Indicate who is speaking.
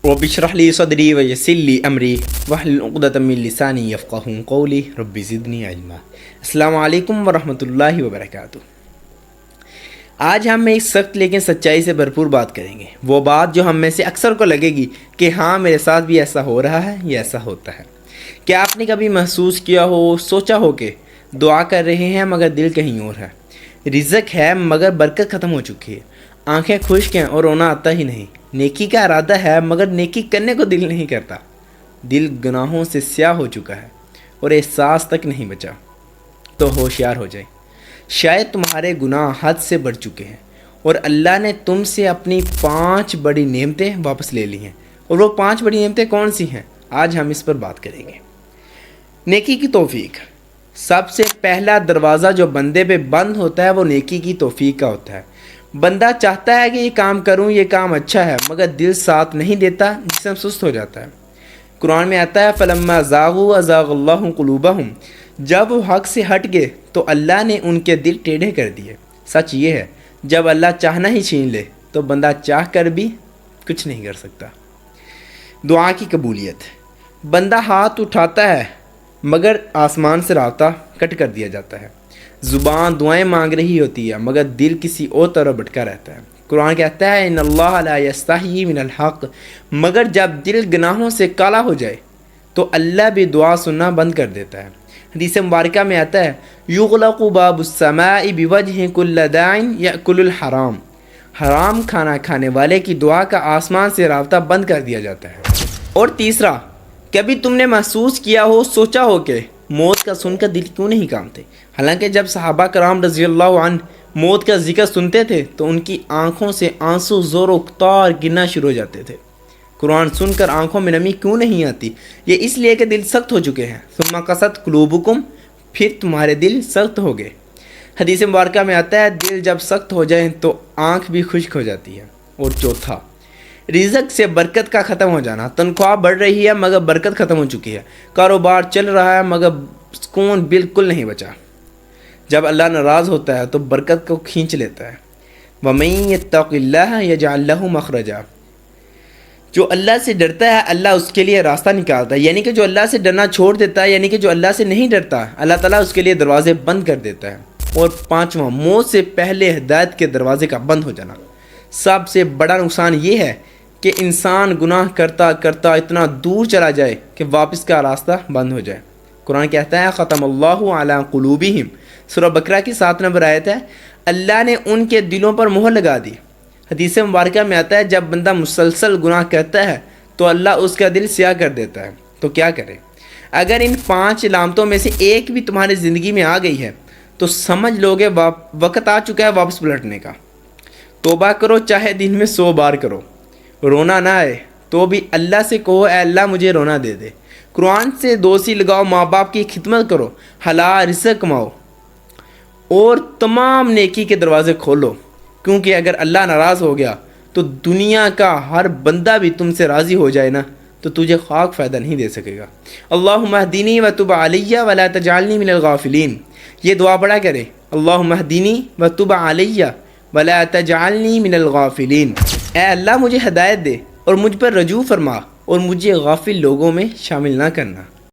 Speaker 1: رب اشرح لي صدري ويسر لي امری واحلل عقدۃ من لسانی یفقهوا قولی رب زدنی علما۔ السلام علیکم ورحمۃ اللہ وبرکاتہ۔ آج ہم ایک سخت لیکن سچائی سے بھرپور بات کریں گے، وہ بات جو ہم میں سے اکثر کو لگے گی کہ ہاں میرے ساتھ بھی ایسا ہو رہا ہے یا ایسا ہوتا ہے۔ کیا آپ نے کبھی محسوس کیا ہو، سوچا ہو کہ دعا کر رہے ہیں مگر دل کہیں اور ہے، رزق ہے مگر برکت ختم ہو چکی ہے، آنکھیں خشک ہیں اور رونا آتا ہی نہیں، نیکی کا ارادہ ہے مگر نیکی کرنے کو دل نہیں کرتا، دل گناہوں سے سیاہ ہو چکا ہے اور احساس تک نہیں بچا؟ تو ہوشیار ہو جائیں، شاید تمہارے گناہ حد سے بڑھ چکے ہیں اور اللہ نے تم سے اپنی 5 بڑی نعمتیں واپس لے لی ہیں۔ اور وہ 5 بڑی نعمتیں کون سی ہیں؟ آج ہم اس پر بات کریں گے۔ نیکی کی توفیق۔ سب سے پہلا دروازہ جو بندے پہ بند ہوتا ہے وہ نیکی کی توفیق کا ہوتا ہے۔ بندہ چاہتا ہے کہ یہ کام کروں، یہ کام اچھا ہے، مگر دل ساتھ نہیں دیتا، جسم سست ہو جاتا ہے۔ قرآن میں آتا ہے فَلَمَّا زَاغُوا أَزَاغَ اللَّهُ قُلُوبَهُمْ، جب وہ حق سے ہٹ گئے تو اللہ نے ان کے دل ٹیڑھے کر دیے۔ سچ یہ ہے جب اللہ چاہنا ہی چھین لے تو بندہ چاہ کر بھی کچھ نہیں کر سکتا۔ دعا کی قبولیت۔ بندہ ہاتھ اٹھاتا ہے مگر آسمان سے رابطہ کٹ کر دیا جاتا ہے۔ زبان دعائیں مانگ رہی ہوتی ہے مگر دل کسی اور طرف بھٹکا رہتا ہے۔ قرآن کہتا ہے ان اللہ لا یستحیی من الحق، مگر جب دل گناہوں سے کالا ہو جائے تو اللہ بھی دعا سننا بند کر دیتا ہے۔ حدیث مبارکہ میں آتا ہے یغلق باب السماء بوجہ کل داع یأکل الحرام، حرام کھانا کھانے والے کی دعا کا آسمان سے رابطہ بند کر دیا جاتا ہے۔ اور تیسرا، کبھی تم نے محسوس کیا ہو، سوچا ہو کہ موت کا سن کر دل کیوں نہیں کانپتے؟ حالانکہ جب صحابہ کرام رضی اللہ عنہ موت کا ذکر سنتے تھے تو ان کی آنکھوں سے آنسو زور و قطار گرنا شروع ہو جاتے تھے۔ قرآن سن کر آنکھوں میں نمی کیوں نہیں آتی؟ یہ اس لیے کہ دل سخت ہو چکے ہیں۔ ثم قست قلوبکم، پھر تمہارے دل سخت ہو گئے۔ حدیث مبارکہ میں آتا ہے دل جب سخت ہو جائیں تو آنکھ بھی خشک ہو جاتی ہے۔ اور چوتھا، رزق سے برکت کا ختم ہو جانا۔ تنخواہ بڑھ رہی ہے مگر برکت ختم ہو چکی ہے، کاروبار چل رہا ہے مگر سکون بالکل نہیں بچا۔ جب اللہ ناراض ہوتا ہے تو برکت کو کھینچ لیتا ہے۔ وَمَن يَتَّقِ اللَّهَ يَجْعَل لَّهُ مَخْرَجًا، جو اللہ سے ڈرتا ہے اللہ اس کے لیے راستہ نکالتا ہے، یعنی کہ جو اللہ سے ڈرنا چھوڑ دیتا ہے، یعنی کہ جو اللہ سے نہیں ڈرتا، اللہ تعالیٰ اس کے لیے دروازے بند کر دیتا ہے۔ اور پانچواں، موت سے پہلے ہدایت کے دروازے کا بند ہو جانا۔ سب سے بڑا نقصان یہ ہے کہ انسان گناہ کرتا کرتا اتنا دور چلا جائے کہ واپس کا راستہ بند ہو جائے۔ قرآن کہتا ہے ختم اللہ علی قلوبہم، سورہ بقرہ کی 7 نمبر آیت ہے، اللہ نے ان کے دلوں پر مہر لگا دی۔ حدیث مبارکہ میں آتا ہے جب بندہ مسلسل گناہ کرتا ہے تو اللہ اس کا دل سیاہ کر دیتا ہے۔ تو کیا کرے؟ اگر ان 5 علامتوں میں سے ایک بھی تمہاری زندگی میں آ گئی ہے تو سمجھ لو گے وقت آ چکا ہے واپس پلٹنے کا۔ توبہ کرو چاہے دن میں 100 بار کرو، رونا نہ آئے تو بھی اللہ سے کہو اے اللہ مجھے رونا دے دے۔ قرآن سے دوستی لگاؤ، ماں باپ کی خدمت کرو، حلال رزق کماؤ اور تمام نیکی کے دروازے کھولو، کیونکہ اگر اللہ ناراض ہو گیا تو دنیا کا ہر بندہ بھی تم سے راضی ہو جائے نا تو تجھے خاک فائدہ نہیں دے سکے گا۔ اللہم اہدنی وتب علی ولا تجعلنی من الغافلین، یہ دعا پڑھا کرے، اللہم اہدنی وتب علی ولا تجعلنی من الغافلین، اے اللہ مجھے ہدایت دے اور مجھ پر رجوع فرما اور مجھے غافل لوگوں میں شامل نہ کرنا۔